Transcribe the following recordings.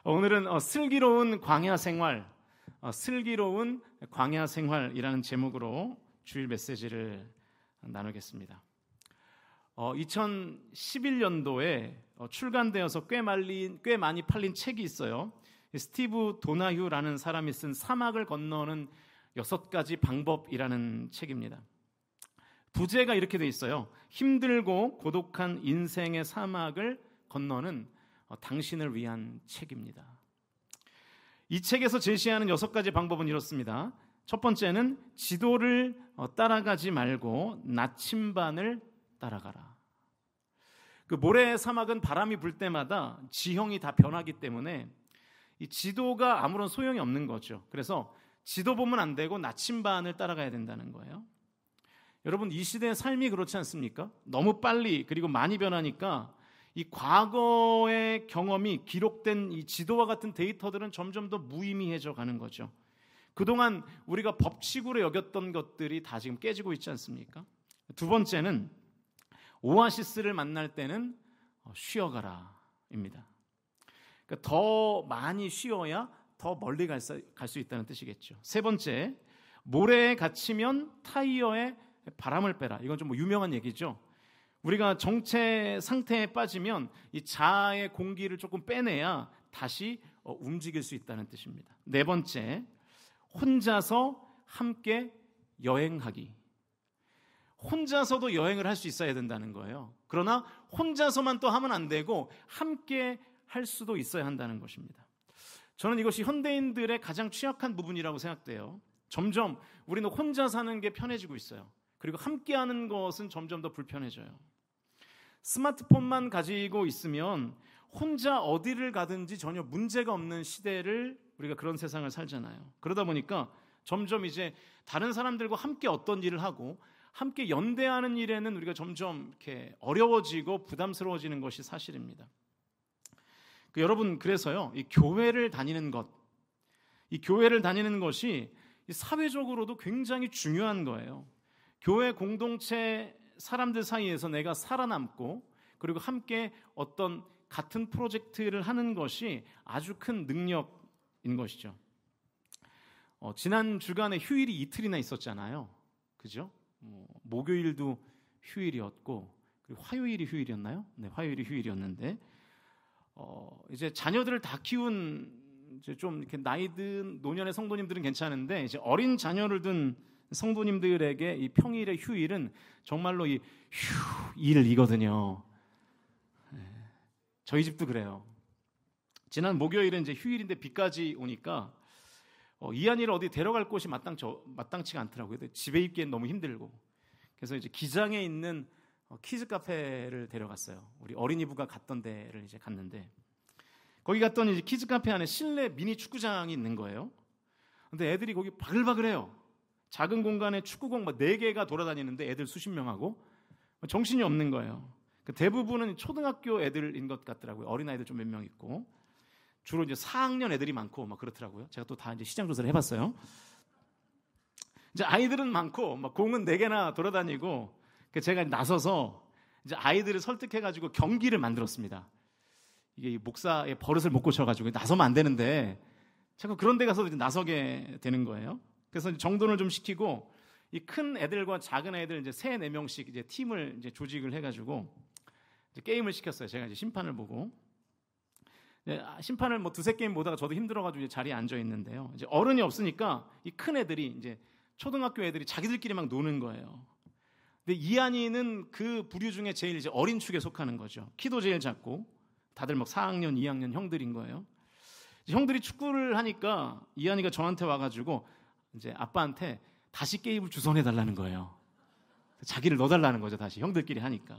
오늘은 슬기로운 광야 생활, 슬기로운 광야 생활이라는 제목으로 주일 메시지를 나누겠습니다. 2011년도에 출간되어서 꽤 많이 팔린 책이 있어요. 스티브 도나휴라는 사람이 쓴 사막을 건너는 6가지 방법이라는 책입니다. 부제가 이렇게 돼 있어요. 힘들고 고독한 인생의 사막을 건너는 당신을 위한 책입니다. 이 책에서 제시하는 6가지 방법은 이렇습니다. 첫 번째는 지도를 따라가지 말고 나침반을 따라가라. 그 모래의 사막은 바람이 불 때마다 지형이 다 변하기 때문에 이 지도가 아무런 소용이 없는 거죠. 그래서 지도 보면 안 되고 나침반을 따라가야 된다는 거예요. 여러분, 이 시대의 삶이 그렇지 않습니까? 너무 빨리 그리고 많이 변하니까 이 과거의 경험이 기록된 이 지도와 같은 데이터들은 점점 더 무의미해져 가는 거죠. 그동안 우리가 법칙으로 여겼던 것들이 다 지금 깨지고 있지 않습니까? 두 번째는 오아시스를 만날 때는 쉬어가라입니다. 그러니까 더 많이 쉬어야 더 멀리 갈 수 있다는 뜻이겠죠. 세 번째, 모래에 갇히면 타이어에 바람을 빼라. 이건 좀 유명한 얘기죠. 우리가 정체 상태에 빠지면 이 자아의 공기를 조금 빼내야 다시 움직일 수 있다는 뜻입니다. 네 번째, 혼자서 함께 여행하기. 혼자서도 여행을 할 수 있어야 된다는 거예요. 그러나 혼자서만 또 하면 안 되고 함께 할 수도 있어야 한다는 것입니다. 저는 이것이 현대인들의 가장 취약한 부분이라고 생각돼요. 점점 우리는 혼자 사는 게 편해지고 있어요. 그리고 함께하는 것은 점점 더 불편해져요. 스마트폰만 가지고 있으면 혼자 어디를 가든지 전혀 문제가 없는 시대를 우리가 그런 세상을 살잖아요. 그러다 보니까 점점 이제 다른 사람들과 함께 어떤 일을 하고 함께 연대하는 일에는 우리가 점점 이렇게 어려워지고 부담스러워지는 것이 사실입니다. 여러분, 그래서요, 이 교회를 다니는 것, 이 교회를 다니는 것이 사회적으로도 굉장히 중요한 거예요. 교회 공동체 사람들 사이에서 내가 살아남고 그리고 함께 어떤 같은 프로젝트를 하는 것이 아주 큰 능력인 것이죠. 지난 주간에 휴일이 이틀이나 있었잖아요. 그죠? 목요일도 휴일이었고 그리고 화요일이 휴일이었나요? 네, 화요일이 휴일이었는데 이제 자녀들을 다 키운 이제 좀 이렇게 나이 든 노년의 성도님들은 괜찮은데 이제 어린 자녀를 둔 성도님들에게 이 평일의 휴일은 정말로 이 휴일이거든요. 저희 집도 그래요. 지난 목요일은 이제 휴일인데 비까지 오니까 이한이를 어디 데려갈 곳이 마땅치가 않더라고요. 집에 있기엔 너무 힘들고. 그래서 이제 기장에 있는 키즈 카페를 데려갔어요. 우리 어린이부가 갔던 데를 이제 갔는데 거기 갔더니 이제 키즈 카페 안에 실내 미니 축구장이 있는 거예요. 근데 애들이 거기 바글바글해요. 작은 공간에 축구공 4개가 돌아다니는데 애들 수십 명하고 정신이 없는 거예요. 대부분은 초등학교 애들인 것 같더라고요. 어린아이들 좀 몇 명 있고 주로 이제 4학년 애들이 많고 막 그렇더라고요. 제가 또 다 이제 시장 조사를 해봤어요. 이제 아이들은 많고 공은 4개나 돌아다니고 제가 나서서 이제 아이들을 설득해가지고 경기를 만들었습니다. 이게 목사의 버릇을 못 고쳐가지고 나서면 안 되는데 자꾸 그런 데 가서 이제 나서게 되는 거예요. 그래서 정돈을 좀 시키고 이 큰 애들과 작은 애들 이제 3-4명씩 이제 팀을 이제 조직을 해가지고 이제 게임을 시켰어요. 제가 이제 심판을 보고 심판을 2-3게임 보다가 저도 힘들어가지고 이제 자리에 앉아 있는데요. 이제 어른이 없으니까 이 큰 애들이 이제 초등학교 애들이 자기들끼리 막 노는 거예요. 근데 이한이는 그 부류 중에 제일 이제 어린 축에 속하는 거죠. 키도 제일 작고 다들 4학년, 2학년 형들인 거예요. 형들이 축구를 하니까 이한이가 저한테 와가지고 이제 아빠한테 다시 게임을 주선해달라는 거예요. 자기를 넣어달라는 거죠, 다시. 형들끼리 하니까.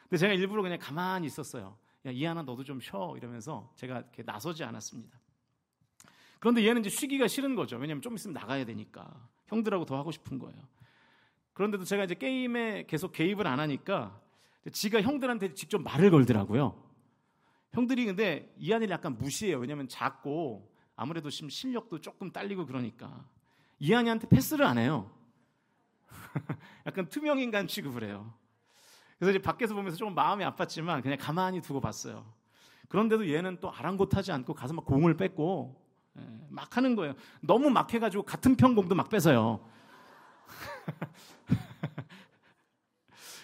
근데 제가 일부러 그냥 가만히 있었어요. 야, 이한아, 너도 좀 쉬어. 이러면서 제가 이렇게 나서지 않았습니다. 그런데 얘는 이제 쉬기가 싫은 거죠. 왜냐면 좀 있으면 나가야 되니까. 형들하고 더 하고 싶은 거예요. 그런데도 제가 이제 게임에 계속 개입을 안 하니까 지가 형들한테 직접 말을 걸더라고요. 형들이 근데 이한이를 약간 무시해요. 왜냐면 작고 아무래도 실력도 조금 딸리고 그러니까. 이한이한테 패스를 안 해요. 약간 투명인간 취급을 해요. 그래서 이제 밖에서 보면서 조금 마음이 아팠지만 그냥 가만히 두고 봤어요. 그런데도 얘는 또 아랑곳하지 않고 가서 막 공을 뺏고 막 하는 거예요. 너무 막 해가지고 같은 편 공도 막 뺏어요.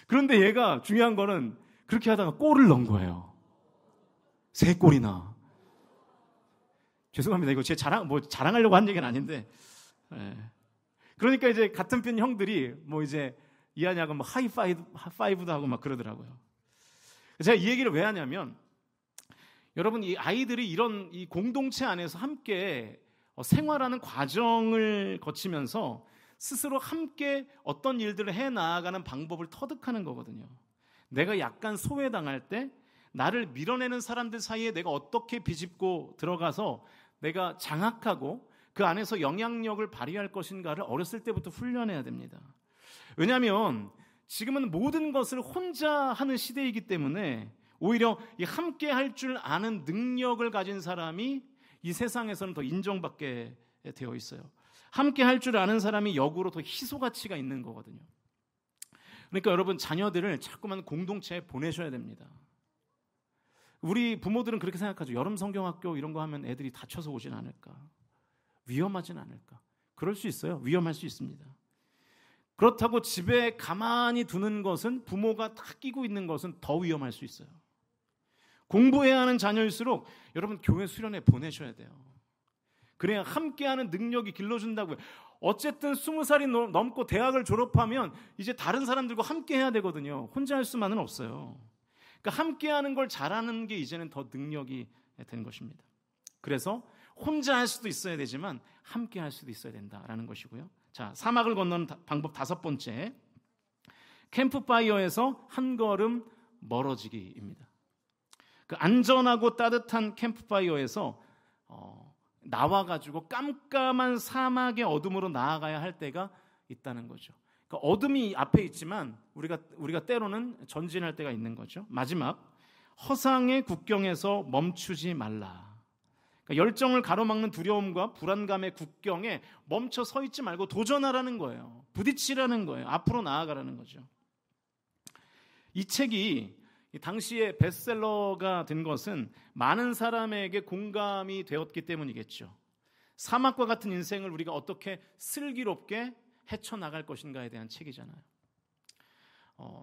그런데 얘가 중요한 거는 그렇게 하다가 골을 넣은 거예요. 3골이나. 죄송합니다. 이거 제 자랑하려고 한 얘기는 아닌데. 그러니까 이제 같은 편 형들이 뭐 이제 이하냐고 뭐 하이파이브도 하고 막 그러더라고요. 제가 이 얘기를 왜 하냐면 여러분 이 아이들이 이런 이 공동체 안에서 함께 생활하는 과정을 거치면서 스스로 함께 어떤 일들을 해 나아가는 방법을 터득하는 거거든요. 내가 약간 소외당할 때 나를 밀어내는 사람들 사이에 내가 어떻게 비집고 들어가서 내가 장악하고 그 안에서 영향력을 발휘할 것인가를 어렸을 때부터 훈련해야 됩니다. 왜냐하면 지금은 모든 것을 혼자 하는 시대이기 때문에 오히려 이 함께 할 줄 아는 능력을 가진 사람이 이 세상에서는 더 인정받게 되어 있어요. 함께 할 줄 아는 사람이 역으로 더 희소 가치가 있는 거거든요. 그러니까 여러분 자녀들을 자꾸만 공동체에 보내셔야 됩니다. 우리 부모들은 그렇게 생각하죠. 여름 성경학교 이런 거 하면 애들이 다쳐서 오진 않을까? 위험하진 않을까? 그럴 수 있어요. 위험할 수 있습니다. 그렇다고 집에 가만히 두는 것은 부모가 다 끼고 있는 것은 더 위험할 수 있어요. 공부해야 하는 자녀일수록 여러분 교회 수련회 보내셔야 돼요. 그래야 함께하는 능력이 길러준다고요. 어쨌든 20살이 넘고 대학을 졸업하면 이제 다른 사람들과 함께해야 되거든요. 혼자 할 수만은 없어요. 그러니까 함께하는 걸 잘하는 게 이제는 더 능력이 된 것입니다. 그래서 혼자 할 수도 있어야 되지만 함께 할 수도 있어야 된다라는 것이고요. 자, 사막을 건너는 방법 5번째, 캠프파이어에서 한 걸음 멀어지기입니다. 그 안전하고 따뜻한 캠프파이어에서 나와가지고 깜깜한 사막의 어둠으로 나아가야 할 때가 있다는 거죠. 그러니까 어둠이 앞에 있지만 우리가 때로는 전진할 때가 있는 거죠. 마지막, 허상의 국경에서 멈추지 말라. 그러니까 열정을 가로막는 두려움과 불안감의 국경에 멈춰 서 있지 말고 도전하라는 거예요. 부딪히라는 거예요. 앞으로 나아가라는 거죠. 이 책이 당시에 베스트셀러가 된 것은 많은 사람에게 공감이 되었기 때문이겠죠. 사막과 같은 인생을 우리가 어떻게 슬기롭게 헤쳐나갈 것인가에 대한 책이잖아요.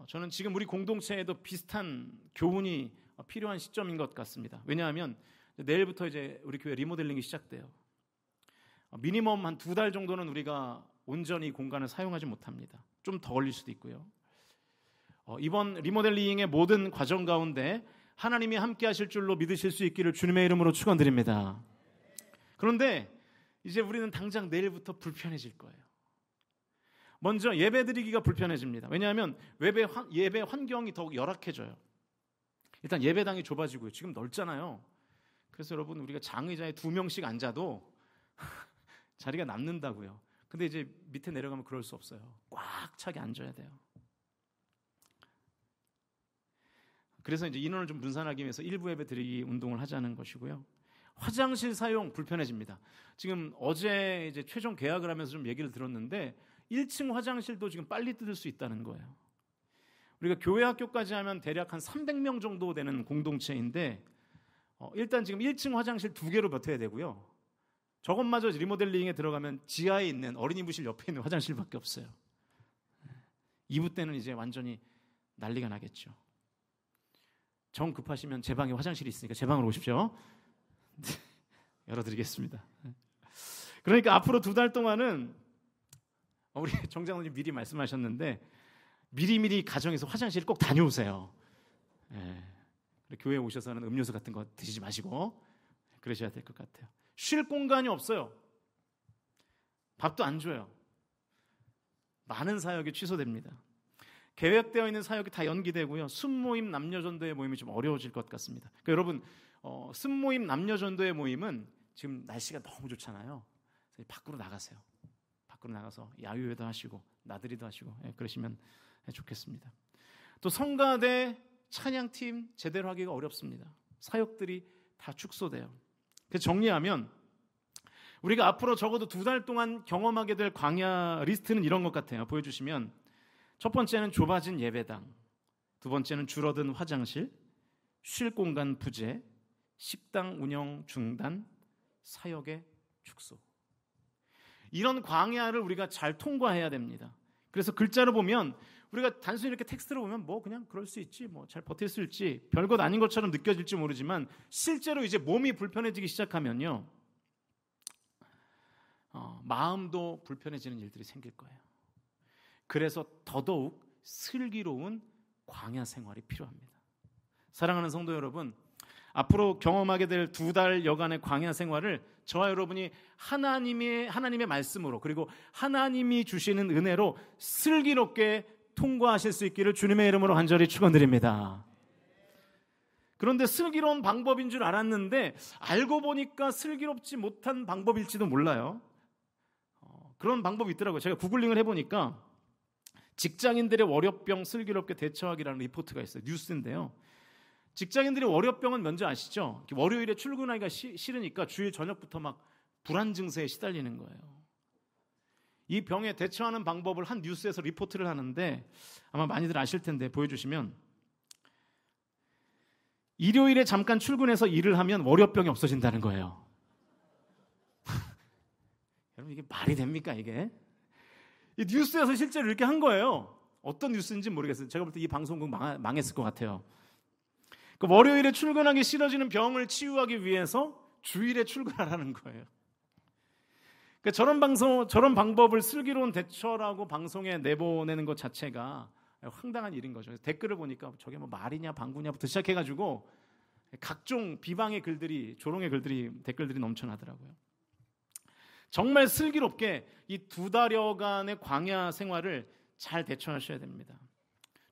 저는 지금 우리 공동체에도 비슷한 교훈이 필요한 시점인 것 같습니다. 왜냐하면 내일부터 이제 우리 교회 리모델링이 시작돼요. 미니멈 한 2달 정도는 우리가 온전히 공간을 사용하지 못합니다. 좀 더 걸릴 수도 있고요. 이번 리모델링의 모든 과정 가운데 하나님이 함께 하실 줄로 믿으실 수 있기를 주님의 이름으로 축원드립니다. 그런데 이제 우리는 당장 내일부터 불편해질 거예요. 먼저 예배 드리기가 불편해집니다. 왜냐하면 예배 환경이 더욱 열악해져요. 일단 예배당이 좁아지고요. 지금 넓잖아요. 그래서 여러분 우리가 장의자에 2명씩 앉아도 자리가 남는다고요. 근데 이제 밑에 내려가면 그럴 수 없어요. 꽉 차게 앉아야 돼요. 그래서 이제 인원을 좀 분산하기 위해서 일부 예배 드리기 운동을 하자는 것이고요. 화장실 사용 불편해집니다. 지금 어제 이제 최종 계약을 하면서 좀 얘기를 들었는데 1층 화장실도 지금 빨리 뜯을 수 있다는 거예요. 우리가 교회 학교까지 하면 대략 한 300명 정도 되는 공동체인데 일단 지금 1층 화장실 2개로 버텨야 되고요. 저것마저 리모델링에 들어가면 지하에 있는 어린이부실 옆에 있는 화장실밖에 없어요. 2부 때는 이제 완전히 난리가 나겠죠. 정 급하시면 제 방에 화장실이 있으니까 제 방으로 오십시오. 열어드리겠습니다. 그러니까 앞으로 2달 동안은 우리 정장로님 미리 말씀하셨는데 미리미리 가정에서 화장실 꼭 다녀오세요. 교회에 오셔서는 음료수 같은 거 드시지 마시고 그러셔야 될 것 같아요. 쉴 공간이 없어요. 밥도 안 줘요. 많은 사역이 취소됩니다. 계획되어 있는 사역이 다 연기되고요. 순모임 남녀전도회 모임이 좀 어려워질 것 같습니다. 그러니까 여러분 순모임 남녀전도회 모임은 지금 날씨가 너무 좋잖아요. 밖으로 나가세요. 밖으로 나가서 야유회도 하시고 나들이도 하시고 그러시면 좋겠습니다. 또 성가대 찬양팀 제대로 하기가 어렵습니다. 사역들이 다 축소돼요. 그래서 정리하면 우리가 앞으로 적어도 2달 동안 경험하게 될 광야 리스트는 이런 것 같아요. 보여주시면 첫 번째는 좁아진 예배당, 두 번째는 줄어든 화장실, 쉴 공간 부재, 식당 운영 중단, 사역의 축소. 이런 광야를 우리가 잘 통과해야 됩니다. 그래서 글자로 보면 우리가 단순히 이렇게 텍스트로 보면 뭐 그냥 그럴 수 있지, 뭐 잘 버틸 수 있지, 별것 아닌 것처럼 느껴질지 모르지만 실제로 이제 몸이 불편해지기 시작하면요, 마음도 불편해지는 일들이 생길 거예요. 그래서 더더욱 슬기로운 광야 생활이 필요합니다. 사랑하는 성도 여러분, 앞으로 경험하게 될 2달 여간의 광야 생활을 저와 여러분이 하나님의 말씀으로, 그리고 하나님이 주시는 은혜로 슬기롭게 통과하실 수 있기를 주님의 이름으로 간절히 축원드립니다. 그런데 슬기로운 방법인 줄 알았는데 알고 보니까 슬기롭지 못한 방법일지도 몰라요. 그런 방법이 있더라고요. 제가 구글링을 해보니까 직장인들의 월요병 슬기롭게 대처하기라는 리포트가 있어요. 뉴스인데요. 직장인들의 월요병은 뭔지 아시죠? 월요일에 출근하기가 싫으니까 주일 저녁부터 막 불안 증세에 시달리는 거예요. 이 병에 대처하는 방법을 한 뉴스에서 리포트를 하는데 아마 많이들 아실 텐데 보여주시면, 일요일에 잠깐 출근해서 일을 하면 월요병이 없어진다는 거예요. 여러분, 이게 말이 됩니까 이게? 이 뉴스에서 실제로 이렇게 한 거예요. 어떤 뉴스인지 모르겠어요. 제가 볼 때 이 방송국 망했을 것 같아요. 그 월요일에 출근하기 싫어지는 병을 치유하기 위해서 주일에 출근하라는 거예요. 그러니까 저런 방법을 슬기로운 대처라고 방송에 내보내는 것 자체가 황당한 일인 거죠. 댓글을 보니까 저게 뭐 말이냐 방구냐부터 시작해가지고 각종 비방의 글들이, 조롱의 글들이, 댓글들이 넘쳐나더라고요. 정말 슬기롭게 이 2달여간의 광야 생활을 잘 대처하셔야 됩니다.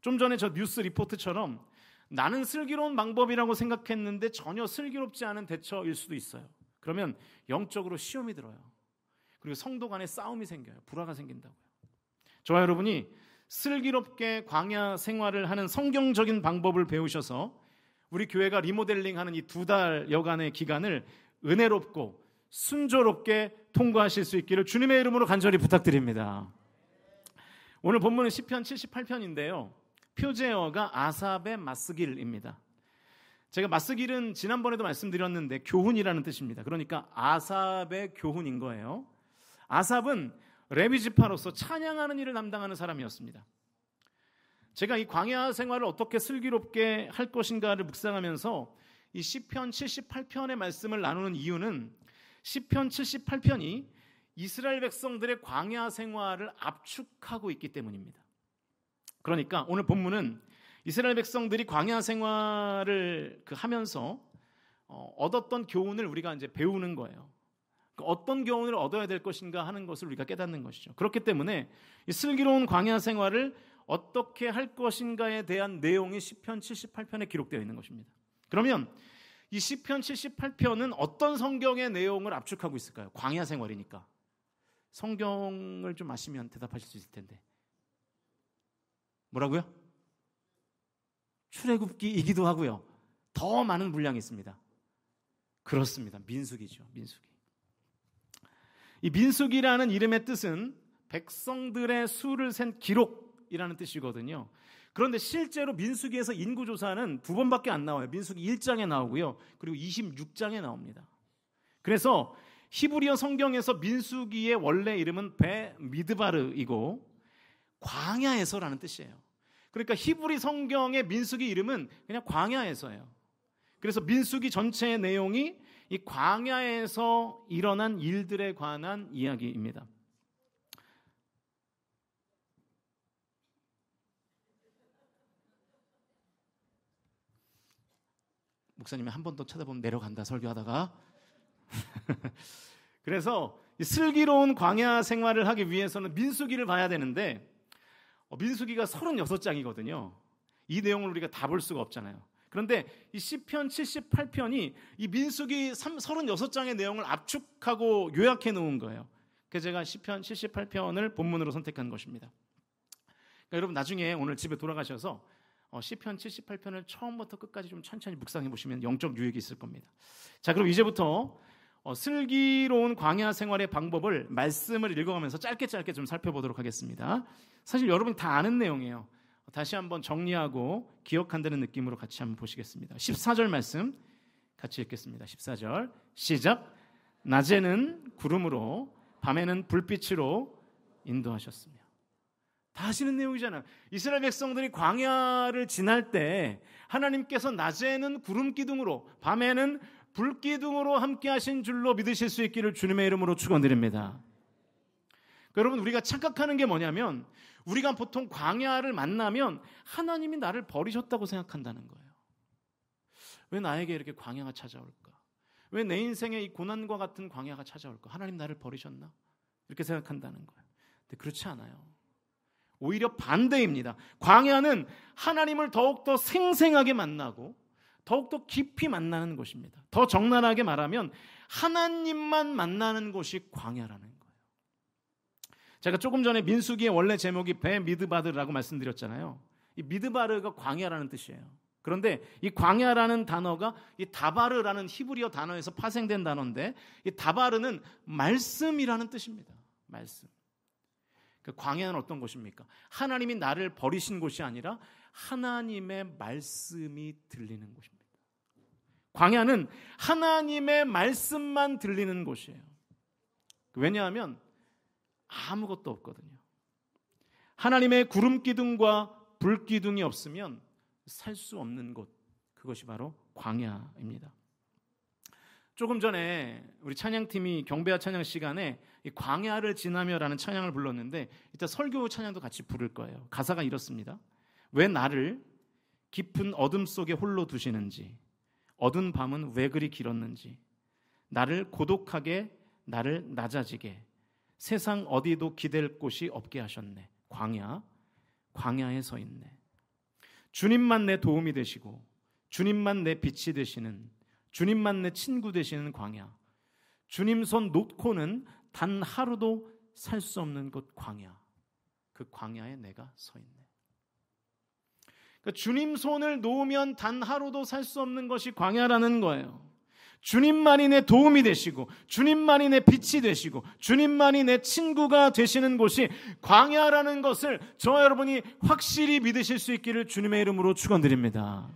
좀 전에 저 뉴스 리포트처럼 나는 슬기로운 방법이라고 생각했는데 전혀 슬기롭지 않은 대처일 수도 있어요. 그러면 영적으로 시험이 들어요. 그리고 성도 간에 싸움이 생겨요. 불화가 생긴다고요. 저와 여러분이 슬기롭게 광야 생활을 하는 성경적인 방법을 배우셔서 우리 교회가 리모델링하는 이 2달여간의 기간을 은혜롭고 순조롭게 통과하실 수 있기를 주님의 이름으로 간절히 부탁드립니다. 오늘 본문은 시편 78편인데요. 표제어가 아삽의 마스길입니다. 제가 마스길은 지난번에도 말씀드렸는데 교훈이라는 뜻입니다. 그러니까 아삽의 교훈인 거예요. 아삽은 레위 지파로서 찬양하는 일을 담당하는 사람이었습니다. 제가 이 광야 생활을 어떻게 슬기롭게 할 것인가를 묵상하면서 이 시편 78편의 말씀을 나누는 이유는 시편 78편이 이스라엘 백성들의 광야 생활을 압축하고 있기 때문입니다. 그러니까 오늘 본문은 이스라엘 백성들이 광야 생활을 하면서 얻었던 교훈을 우리가 이제 배우는 거예요. 어떤 교훈을 얻어야 될 것인가 하는 것을 우리가 깨닫는 것이죠. 그렇기 때문에 이 슬기로운 광야 생활을 어떻게 할 것인가에 대한 내용이 시편 78편에 기록되어 있는 것입니다. 그러면 이 시편 78편은 어떤 성경의 내용을 압축하고 있을까요? 광야 생활이니까. 성경을 좀 아시면 대답하실 수 있을 텐데. 뭐라고요? 출애굽기이기도 하고요. 더 많은 분량이 있습니다. 그렇습니다. 민수기죠. 민수기. 이 민수기라는 이름의 뜻은 백성들의 수를 센 기록이라는 뜻이거든요. 그런데 실제로 민수기에서 인구조사는 2번밖에 안 나와요. 민수기 1장에 나오고요. 그리고 26장에 나옵니다. 그래서 히브리어 성경에서 민수기의 원래 이름은 베미드바르이고 광야에서라는 뜻이에요. 그러니까 히브리 성경의 민수기 이름은 그냥 광야에서예요. 그래서 민수기 전체의 내용이 이 광야에서 일어난 일들에 관한 이야기입니다. 목사님이 한 번 더 쳐다보면 내려간다 설교하다가 그래서 이 슬기로운 광야 생활을 하기 위해서는 민수기를 봐야 되는데 민수기가 36장이거든요. 이 내용을 우리가 다 볼 수가 없잖아요. 그런데 이 시편 78편이 이 민수기 36장의 내용을 압축하고 요약해 놓은 거예요. 그래서 제가 시편 78편을 본문으로 선택한 것입니다. 그러니까 여러분 나중에 오늘 집에 돌아가셔서 시편 78편을 처음부터 끝까지 좀 천천히 묵상해 보시면 영적 유익이 있을 겁니다. 자, 그럼 이제부터 슬기로운 광야 생활의 방법을 말씀을 읽어가면서 짧게 좀 살펴보도록 하겠습니다. 사실 여러분이 다 아는 내용이에요. 다시 한번 정리하고 기억한다는 느낌으로 같이 한번 보시겠습니다. 14절 말씀 같이 읽겠습니다. 14절 시작. 낮에는 구름으로 밤에는 불빛으로 인도하셨으며. 다 아시는 내용이잖아요. 이스라엘 백성들이 광야를 지날 때 하나님께서 낮에는 구름 기둥으로 밤에는 불 기둥으로 함께 하신 줄로 믿으실 수 있기를 주님의 이름으로 축원드립니다. 여러분, 우리가 착각하는 게 뭐냐면 우리가 보통 광야를 만나면 하나님이 나를 버리셨다고 생각한다는 거예요. 왜 나에게 이렇게 광야가 찾아올까? 왜 내 인생에 이 고난과 같은 광야가 찾아올까? 하나님 나를 버리셨나? 이렇게 생각한다는 거예요. 근데 그렇지 않아요. 오히려 반대입니다. 광야는 하나님을 더욱더 생생하게 만나고 더욱더 깊이 만나는 곳입니다. 더 적나라하게 말하면 하나님만 만나는 곳이 광야라는 거예요. 제가 조금 전에 민수기의 원래 제목이 배 미드바르라고 말씀드렸잖아요. 이 미드바르가 광야라는 뜻이에요. 그런데 이 광야라는 단어가 이 다바르라는 히브리어 단어에서 파생된 단어인데 이 다바르는 말씀이라는 뜻입니다. 말씀. 그 광야는 어떤 곳입니까? 하나님이 나를 버리신 곳이 아니라 하나님의 말씀이 들리는 곳입니다. 광야는 하나님의 말씀만 들리는 곳이에요. 왜냐하면 아무것도 없거든요. 하나님의 구름 기둥과 불 기둥이 없으면 살 수 없는 곳, 그것이 바로 광야입니다. 조금 전에 우리 찬양팀이 경배와 찬양 시간에 이 광야를 지나며라는 찬양을 불렀는데 이따 설교 찬양도 같이 부를 거예요. 가사가 이렇습니다. 왜 나를 깊은 어둠 속에 홀로 두시는지, 어두운 밤은 왜 그리 길었는지, 나를 고독하게, 나를 낮아지게, 세상 어디도 기댈 곳이 없게 하셨네. 광야에 서 있네. 주님만 내 도움이 되시고 주님만 내 빛이 되시는, 주님만 내 친구 되시는 광야, 주님 손 놓고는 단 하루도 살 수 없는 곳 광야, 그 광야에 내가 서 있네. 그러니까 주님 손을 놓으면 단 하루도 살 수 없는 것이 광야라는 거예요. 주님만이 내 도움이 되시고 주님만이 내 빛이 되시고 주님만이 내 친구가 되시는 곳이 광야라는 것을 저와 여러분이 확실히 믿으실 수 있기를 주님의 이름으로 축원드립니다.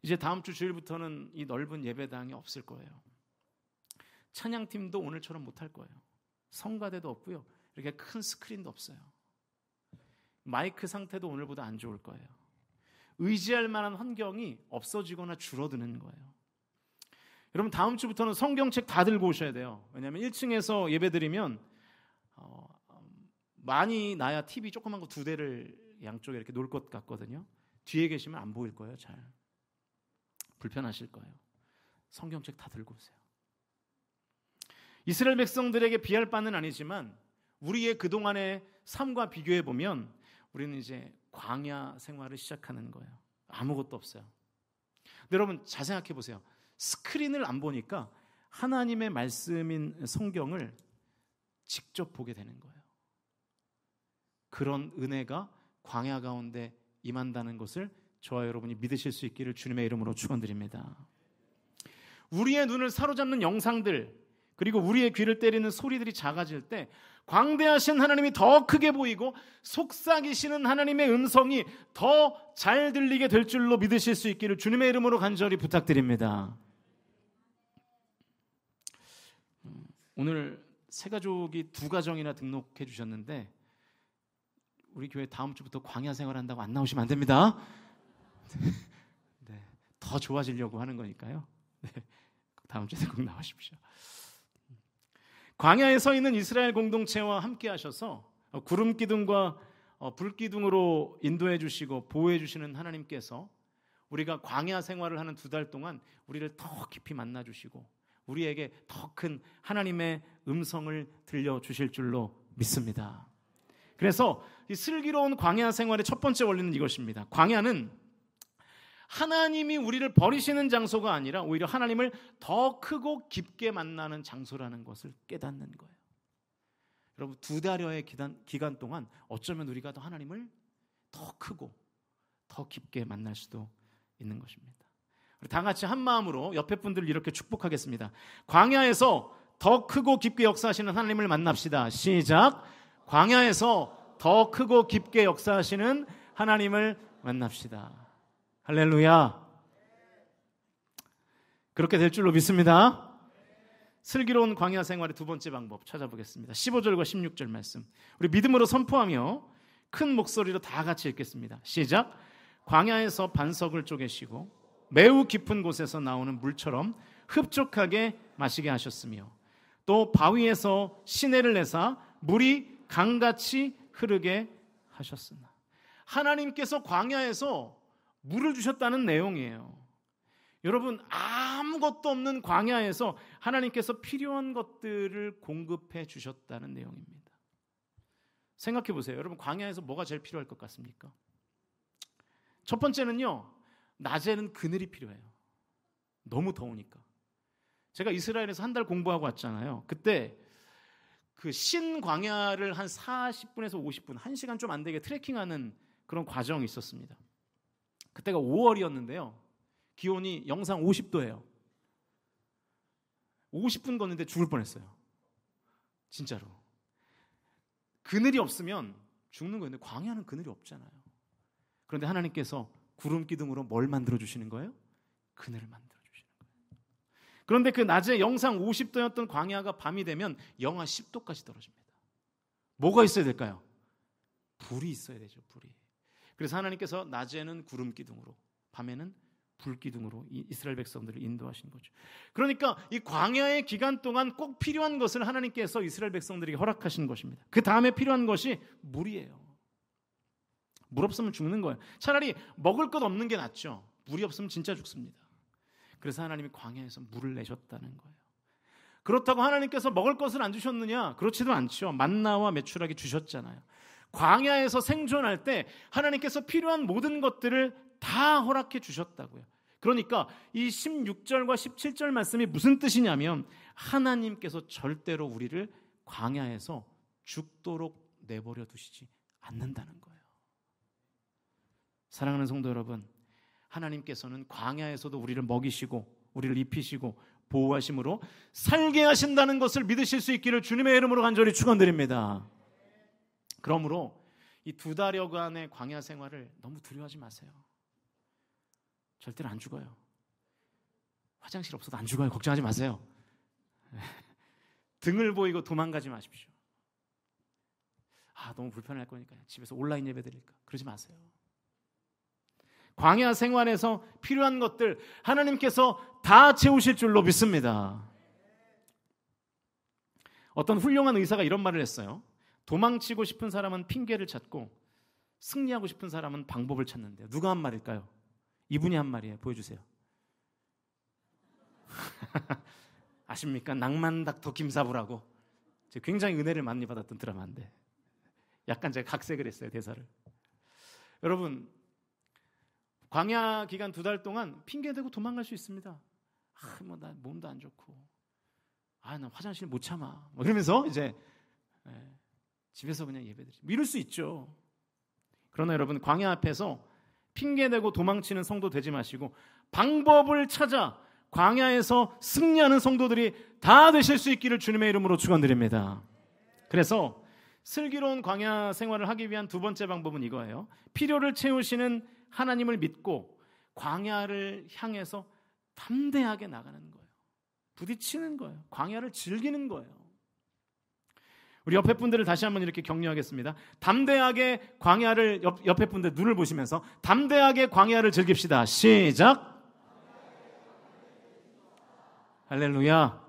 이제 다음 주 주일부터는 이 넓은 예배당이 없을 거예요. 찬양팀도 오늘처럼 못할 거예요. 성가대도 없고요. 이렇게 큰 스크린도 없어요. 마이크 상태도 오늘보다 안 좋을 거예요. 의지할 만한 환경이 없어지거나 줄어드는 거예요. 여러분, 다음 주부터는 성경책 다 들고 오셔야 돼요. 왜냐하면 1층에서 예배드리면 많이 나야 TV 조그만 거 2대를 양쪽에 이렇게 놓을 것 같거든요. 뒤에 계시면 안 보일 거예요. 잘 불편하실 거예요. 성경책 다 들고 오세요. 이스라엘 백성들에게 비할 바는 아니지만 우리의 그동안의 삶과 비교해 보면 우리는 이제 광야 생활을 시작하는 거예요. 아무것도 없어요. 근데 여러분 잘 생각해 보세요. 스크린을 안 보니까 하나님의 말씀인 성경을 직접 보게 되는 거예요. 그런 은혜가 광야 가운데 임한다는 것을 저와 여러분이 믿으실 수 있기를 주님의 이름으로 축원드립니다. 우리의 눈을 사로잡는 영상들, 그리고 우리의 귀를 때리는 소리들이 작아질 때 광대하신 하나님이 더 크게 보이고 속삭이시는 하나님의 음성이 더 잘 들리게 될 줄로 믿으실 수 있기를 주님의 이름으로 간절히 부탁드립니다. 오늘 새 가족이 2가정이나 등록해 주셨는데 우리 교회 다음 주부터 광야 생활한다고 안 나오시면 안 됩니다. 네, 더 좋아지려고 하는 거니까요. 네, 다음 주에 꼭 나오십시오. 광야에 서 있는 이스라엘 공동체와 함께 하셔서 구름 기둥과 불 기둥으로 인도해 주시고 보호해 주시는 하나님께서 우리가 광야 생활을 하는 2달 동안 우리를 더 깊이 만나 주시고 우리에게 더 큰 하나님의 음성을 들려 주실 줄로 믿습니다. 그래서 이 슬기로운 광야 생활의 첫 번째 원리는 이것입니다. 광야는 하나님이 우리를 버리시는 장소가 아니라 오히려 하나님을 더 크고 깊게 만나는 장소라는 것을 깨닫는 거예요. 여러분 2달여의 기간 동안 어쩌면 우리가 더 하나님을 더 크고 더 깊게 만날 수도 있는 것입니다. 우리 다 같이 한 마음으로 옆에 분들을 이렇게 축복하겠습니다. 광야에서 더 크고 깊게 역사하시는 하나님을 만납시다. 시작. 광야에서 더 크고 깊게 역사하시는 하나님을 만납시다. 할렐루야. 그렇게 될 줄로 믿습니다. 슬기로운 광야 생활의 두 번째 방법 찾아보겠습니다. 15절과 16절 말씀. 우리 믿음으로 선포하며 큰 목소리로 다 같이 읽겠습니다. 시작. 광야에서 반석을 쪼개시고 매우 깊은 곳에서 나오는 물처럼 흡족하게 마시게 하셨으며 또 바위에서 시내를 내사 물이 강같이 흐르게 하셨으나. 하나님께서 광야에서 물을 주셨다는 내용이에요. 여러분, 아무것도 없는 광야에서 하나님께서 필요한 것들을 공급해 주셨다는 내용입니다. 생각해 보세요. 여러분, 광야에서 뭐가 제일 필요할 것 같습니까? 첫 번째는요, 낮에는 그늘이 필요해요. 너무 더우니까. 제가 이스라엘에서 한 달 공부하고 왔잖아요. 그때 그 신광야를 한 40분에서 50분, 1시간 좀 안 되게 트레킹하는 그런 과정이 있었습니다. 그때가 5월이었는데요. 기온이 영상 50도예요. 50분 걷는데 죽을 뻔했어요. 진짜로. 그늘이 없으면 죽는 거예요. 근데 광야는 그늘이 없잖아요. 그런데 하나님께서 구름 기둥으로 뭘 만들어 주시는 거예요? 그늘을 만들어 주시는 거예요. 그런데 그 낮에 영상 50도였던 광야가 밤이 되면 영하 10도까지 떨어집니다. 뭐가 있어야 될까요? 불이 있어야 되죠. 불이. 그래서 하나님께서 낮에는 구름 기둥으로, 밤에는 불 기둥으로 이스라엘 백성들을 인도하신 거죠. 그러니까 이 광야의 기간 동안 꼭 필요한 것을 하나님께서 이스라엘 백성들에게 허락하신 것입니다. 그 다음에 필요한 것이 물이에요. 물 없으면 죽는 거예요. 차라리 먹을 것 없는 게 낫죠. 물이 없으면 진짜 죽습니다. 그래서 하나님이 광야에서 물을 내셨다는 거예요. 그렇다고 하나님께서 먹을 것을 안 주셨느냐? 그렇지도 않죠. 만나와 메추라기 주셨잖아요. 광야에서 생존할 때 하나님께서 필요한 모든 것들을 다 허락해 주셨다고요. 그러니까 이 16절과 17절 말씀이 무슨 뜻이냐면 하나님께서 절대로 우리를 광야에서 죽도록 내버려 두시지 않는다는 거예요. 사랑하는 성도 여러분, 하나님께서는 광야에서도 우리를 먹이시고 우리를 입히시고 보호하심으로 살게 하신다는 것을 믿으실 수 있기를 주님의 이름으로 간절히 축원드립니다. 그러므로 이 2달여간의 광야 생활을 너무 두려워하지 마세요. 절대로 안 죽어요. 화장실 없어도 안 죽어요. 걱정하지 마세요. 등을 보이고 도망가지 마십시오. 너무 불편할 거니까요. 집에서 온라인 예배 드릴까? 그러지 마세요. 광야 생활에서 필요한 것들 하나님께서 다 채우실 줄로 믿습니다. 어떤 훌륭한 의사가 이런 말을 했어요. 도망치고 싶은 사람은 핑계를 찾고 승리하고 싶은 사람은 방법을 찾는데요. 누가 한 말일까요? 이분이 한 말이에요. 보여주세요. 아십니까? 낭만 닥터 김사부라고. 제가 굉장히 은혜를 많이 받았던 드라마인데 약간 제가 각색을 했어요. 대사를. 여러분, 광야 기간 2달 동안 핑계대고 도망갈 수 있습니다. 나 몸도 안 좋고 나 화장실 못 참아 이러면서 이제 집에서 그냥 예배드리죠. 이럴 수 있죠. 그러나 여러분, 광야 앞에서 핑계대고 도망치는 성도 되지 마시고 방법을 찾아 광야에서 승리하는 성도들이 다 되실 수 있기를 주님의 이름으로 축원드립니다. 그래서 슬기로운 광야 생활을 하기 위한 두 번째 방법은 이거예요. 필요를 채우시는 하나님을 믿고 광야를 향해서 담대하게 나가는 거예요. 부딪히는 거예요. 광야를 즐기는 거예요. 우리 옆에 분들을 다시 한번 이렇게 격려하겠습니다. 담대하게 광야를, 옆에 분들 눈을 보시면서 담대하게 광야를 즐깁시다. 시작. 할렐루야.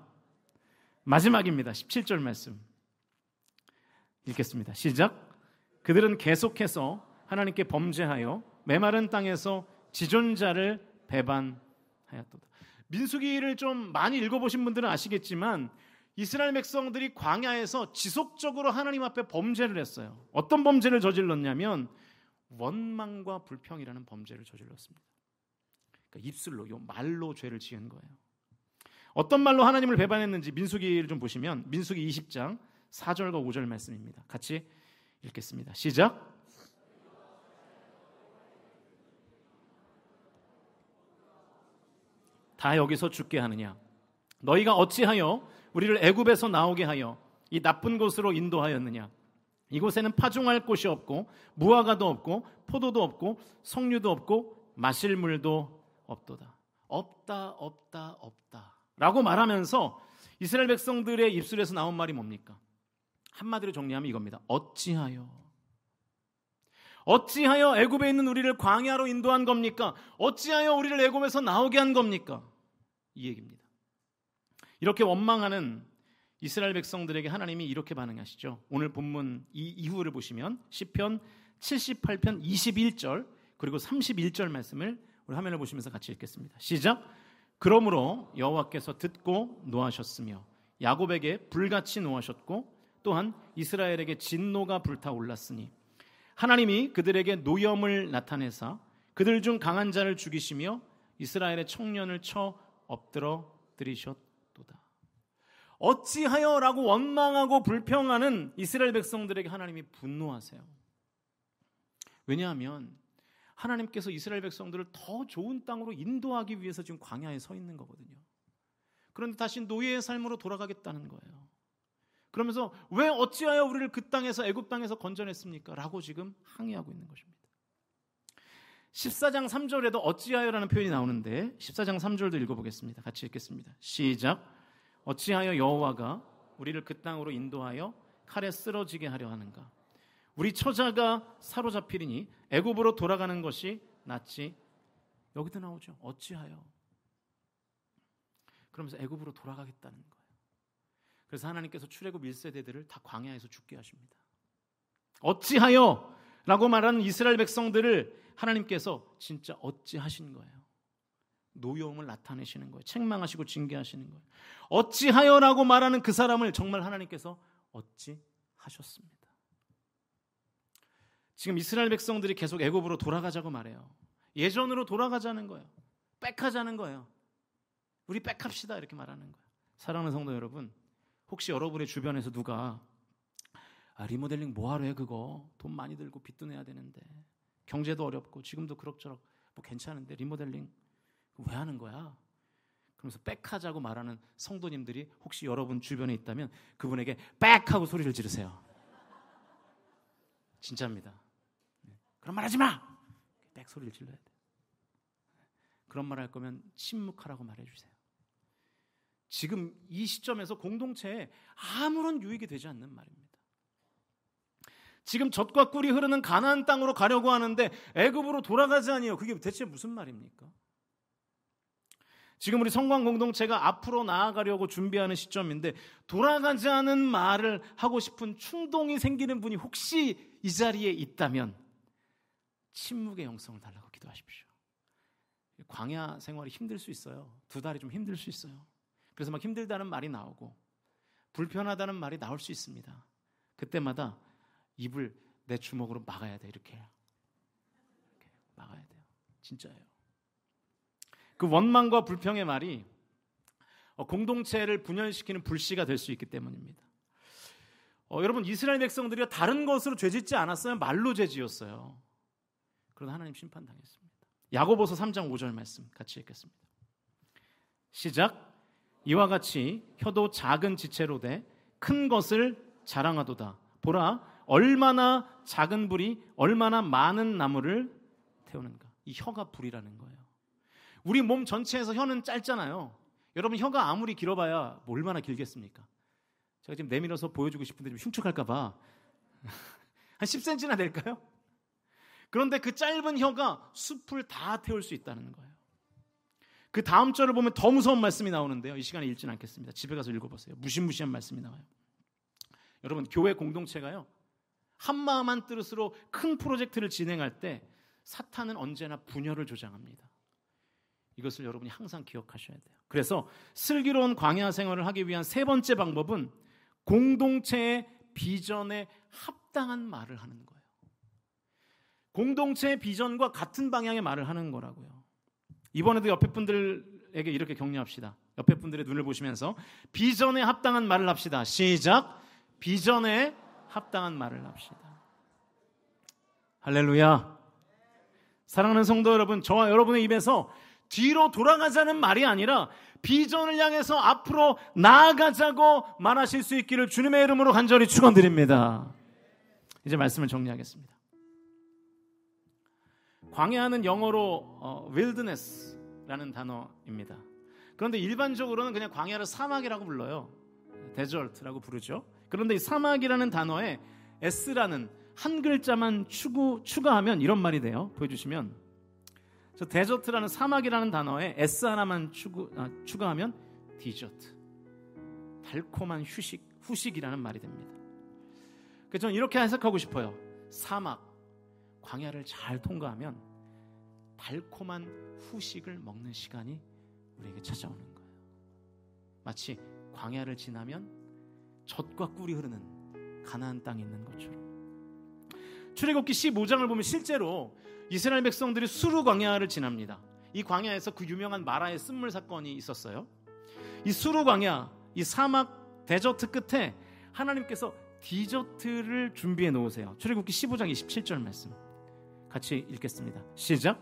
마지막입니다. 17절 말씀 읽겠습니다. 시작. 그들은 계속해서 하나님께 범죄하여 메마른 땅에서 지존자를 배반하였도다. 민수기를 좀 많이 읽어보신 분들은 아시겠지만 이스라엘 백성들이 광야에서 지속적으로 하나님 앞에 범죄를 했어요. 어떤 범죄를 저질렀냐면 원망과 불평이라는 범죄를 저질렀습니다. 그러니까 입술로, 말로 죄를 지은 거예요. 어떤 말로 하나님을 배반했는지 민수기를 좀 보시면 민수기 20장 4절과 5절 말씀입니다. 같이 읽겠습니다. 시작. 다 여기서 죽게 하느냐? 너희가 어찌하여 우리를 애굽에서 나오게 하여 이 나쁜 곳으로 인도하였느냐? 이곳에는 파종할 곳이 없고 무화과도 없고 포도도 없고 석류도 없고 마실 물도 없도다. 없다, 없다, 없다 라고 말하면서 이스라엘 백성들의 입술에서 나온 말이 뭡니까? 한마디로 정리하면 이겁니다. 어찌하여 애굽에 있는 우리를 광야로 인도한 겁니까? 어찌하여 우리를 애굽에서 나오게 한 겁니까? 이 얘기입니다. 이렇게 원망하는 이스라엘 백성들에게 하나님이 이렇게 반응하시죠. 오늘 본문 이 이후를 보시면 시편 78편 21절 그리고 31절 말씀을 우리 화면을 보시면서 같이 읽겠습니다. 시작. 그러므로 여호와께서 듣고 노하셨으며 야곱에게 불같이 노하셨고 또한 이스라엘에게 진노가 불타올랐으니 하나님이 그들에게 노염을 나타내사 그들 중 강한 자를 죽이시며 이스라엘의 청년을 쳐 엎드러뜨리셨도다. 어찌하여라고 원망하고 불평하는 이스라엘 백성들에게 하나님이 분노하세요. 왜냐하면 하나님께서 이스라엘 백성들을 더 좋은 땅으로 인도하기 위해서 지금 광야에 서 있는 거거든요. 그런데 다시 노예의 삶으로 돌아가겠다는 거예요. 그러면서 왜 어찌하여 우리를 그 땅에서 애굽 땅에서 건져냈습니까? 라고 지금 항의하고 있는 것입니다. 14장 3절에도 어찌하여라는 표현이 나오는데 14장 3절도 읽어보겠습니다. 같이 읽겠습니다. 시작. 어찌하여 여호와가 우리를 그 땅으로 인도하여 칼에 쓰러지게 하려 하는가? 우리 처자가 사로잡히리니 애굽으로 돌아가는 것이 낫지. 여기도 나오죠. 어찌하여. 그러면서 애굽으로 돌아가겠다는 거예요. 그래서 하나님께서 출애굽 1세대들을 다 광야에서 죽게 하십니다. 어찌하여 라고 말하는 이스라엘 백성들을 하나님께서 진짜 어찌하신 거예요. 노여움을 나타내시는 거예요. 책망하시고 징계하시는 거예요. 어찌하여라고 말하는 그 사람을 정말 하나님께서 어찌하셨습니다. 지금 이스라엘 백성들이 계속 애굽으로 돌아가자고 말해요. 예전으로 돌아가자는 거예요. 백하자는 거예요. 우리 백합시다 이렇게 말하는 거예요. 사랑하는 성도 여러분, 혹시 여러분의 주변에서 누가 리모델링 뭐하러 해 그거 돈 많이 들고 빚도 내야 되는데 경제도 어렵고 지금도 그럭저럭 뭐 괜찮은데 리모델링 왜 하는 거야? 그러면서 백하자고 말하는 성도님들이 혹시 여러분 주변에 있다면 그분에게 백하고 소리를 지르세요. 진짜입니다. 그런 말 하지 마! 백 소리를 질러야 돼요. 그런 말 할 거면 침묵하라고 말해주세요. 지금 이 시점에서 공동체에 아무런 유익이 되지 않는 말입니다. 지금 젖과 꿀이 흐르는 가나안 땅으로 가려고 하는데 애굽으로 돌아가지 아니에요. 그게 대체 무슨 말입니까? 지금 우리 성광 공동체가 앞으로 나아가려고 준비하는 시점인데 돌아가지 않은 말을 하고 싶은 충동이 생기는 분이 혹시 이 자리에 있다면 침묵의 영성을 달라고 기도하십시오. 광야 생활이 힘들 수 있어요. 2달이 좀 힘들 수 있어요. 그래서 막 힘들다는 말이 나오고 불편하다는 말이 나올 수 있습니다. 그때마다 입을 내 주먹으로 막아야 돼. 이렇게 막아야 돼요. 진짜예요. 그 원망과 불평의 말이 공동체를 분열시키는 불씨가 될 수 있기 때문입니다. 여러분 이스라엘 백성들이 다른 것으로 죄짓지 않았어요. 말로 죄지었어요. 그러나 하나님 심판당했습니다. 야고보서 3장 5절 말씀 같이 읽겠습니다. 시작. 이와 같이 혀도 작은 지체로 돼 큰 것을 자랑하도다. 보라 얼마나 작은 불이 얼마나 많은 나무를 태우는가. 이 혀가 불이라는 거예요. 우리 몸 전체에서 혀는 짧잖아요. 여러분 혀가 아무리 길어봐야 얼마나 길겠습니까? 제가 지금 내밀어서 보여주고 싶은데 좀 흉측할까 봐 한 10cm나 될까요? 그런데 그 짧은 혀가 숲을 다 태울 수 있다는 거예요. 그 다음 절을 보면 더 무서운 말씀이 나오는데요. 이 시간에 읽지는 않겠습니다. 집에 가서 읽어보세요. 무시무시한 말씀이 나와요. 여러분 교회 공동체가요. 한마음 한뜻으로 큰 프로젝트를 진행할 때 사탄은 언제나 분열을 조장합니다. 이것을 여러분이 항상 기억하셔야 돼요. 그래서 슬기로운 광야 생활을 하기 위한 3번째 방법은 공동체의 비전에 합당한 말을 하는 거예요. 공동체의 비전과 같은 방향의 말을 하는 거라고요. 이번에도 옆에 분들에게 이렇게 격려합시다. 옆에 분들의 눈을 보시면서 비전에 합당한 말을 합시다. 시작. 비전에 합당한 말을 합시다. 할렐루야. 사랑하는 성도 여러분, 저와 여러분의 입에서 뒤로 돌아가자는 말이 아니라 비전을 향해서 앞으로 나아가자고 말하실 수 있기를 주님의 이름으로 간절히 축원드립니다. 이제 말씀을 정리하겠습니다. 광야는 영어로 wilderness, 데저트라는 단어입니다. 그런데 일반적으로는 그냥 광야를 사막이라고 불러요. 데저트라고 부르죠. 그런데 이 사막이라는 단어에 S라는 한 글자만 추가하면 이런 말이 돼요. 보여주시면, 저 데저트라는 사막이라는 단어에 S 하나만 추가하면 디저트, 달콤한 후식이라는 말이 됩니다. 그래서 저는 이렇게 해석하고 싶어요. 사막, 광야를 잘 통과하면 달콤한 후식을 먹는 시간이 우리에게 찾아오는 거예요. 마치 광야를 지나면 젖과 꿀이 흐르는 가나안 땅에 있는 것처럼. 출애굽기 15장을 보면 실제로 이스라엘 백성들이 수르 광야를 지납니다. 이 광야에서 그 유명한 마라의 쓴물 사건이 있었어요. 이 수르 광야, 이 사막 데저트 끝에 하나님께서 디저트를 준비해 놓으세요. 출애굽기 15장 27절 말씀 같이 읽겠습니다. 시작.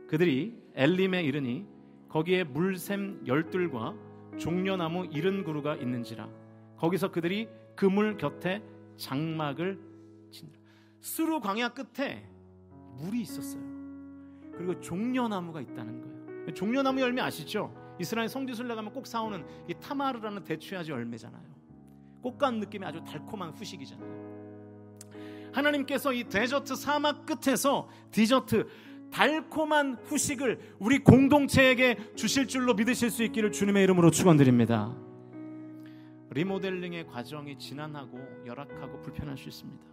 그들이 엘림에 이르니 거기에 물샘 12과 종려나무 70그루가 있는지라. 거기서 그들이 그 물 곁에 장막을 친다. 수르 광야 끝에 물이 있었어요. 그리고 종려나무가 있다는 거예요. 종려나무 열매 아시죠? 이스라엘 성지순례 가면 꼭 사오는 이 타마르라는 대추야지 열매잖아요. 꽃간 느낌의 아주 달콤한 후식이잖아요. 하나님께서 이 데저트 사막 끝에서 디저트, 달콤한 후식을 우리 공동체에게 주실 줄로 믿으실 수 있기를 주님의 이름으로 축원드립니다. 리모델링의 과정이 지난하고 열악하고 불편할 수 있습니다.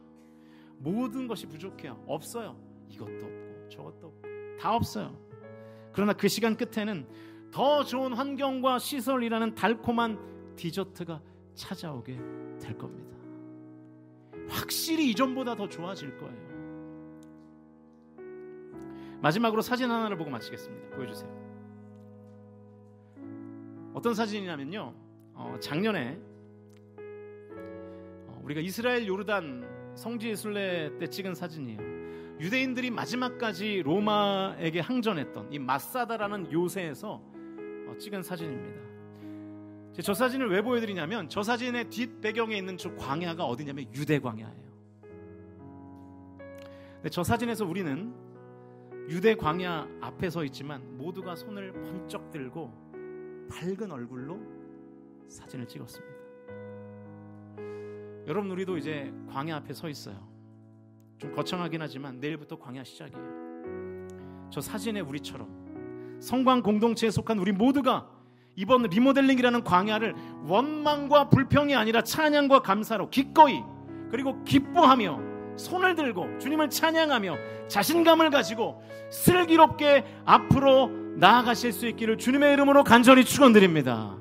모든 것이 부족해요. 없어요. 이것도 없고 저것도 없고 다 없어요. 그러나 그 시간 끝에는 더 좋은 환경과 시설이라는 달콤한 디저트가 찾아오게 될 겁니다. 확실히 이전보다 더 좋아질 거예요. 마지막으로 사진 하나를 보고 마치겠습니다. 보여주세요. 어떤 사진이냐면요, 작년에 우리가 이스라엘 요르단 성지순례 때 찍은 사진이에요. 유대인들이 마지막까지 로마에게 항전했던 이 마사다라는 요새에서 찍은 사진입니다. 저 사진을 왜 보여드리냐면, 저 사진의 뒷배경에 있는 저 광야가 어디냐면 유대 광야예요. 근데 저 사진에서 우리는 유대 광야 앞에 서 있지만 모두가 손을 번쩍 들고 밝은 얼굴로 사진을 찍었습니다. 여러분, 우리도 이제 광야 앞에 서 있어요. 좀 거창하긴 하지만 내일부터 광야 시작이에요. 저 사진의 우리처럼 성광 공동체에 속한 우리 모두가 이번 리모델링이라는 광야를 원망과 불평이 아니라 찬양과 감사로 기꺼이, 그리고 기뻐하며 손을 들고 주님을 찬양하며 자신감을 가지고 슬기롭게 앞으로 나아가실 수 있기를 주님의 이름으로 간절히 축원드립니다.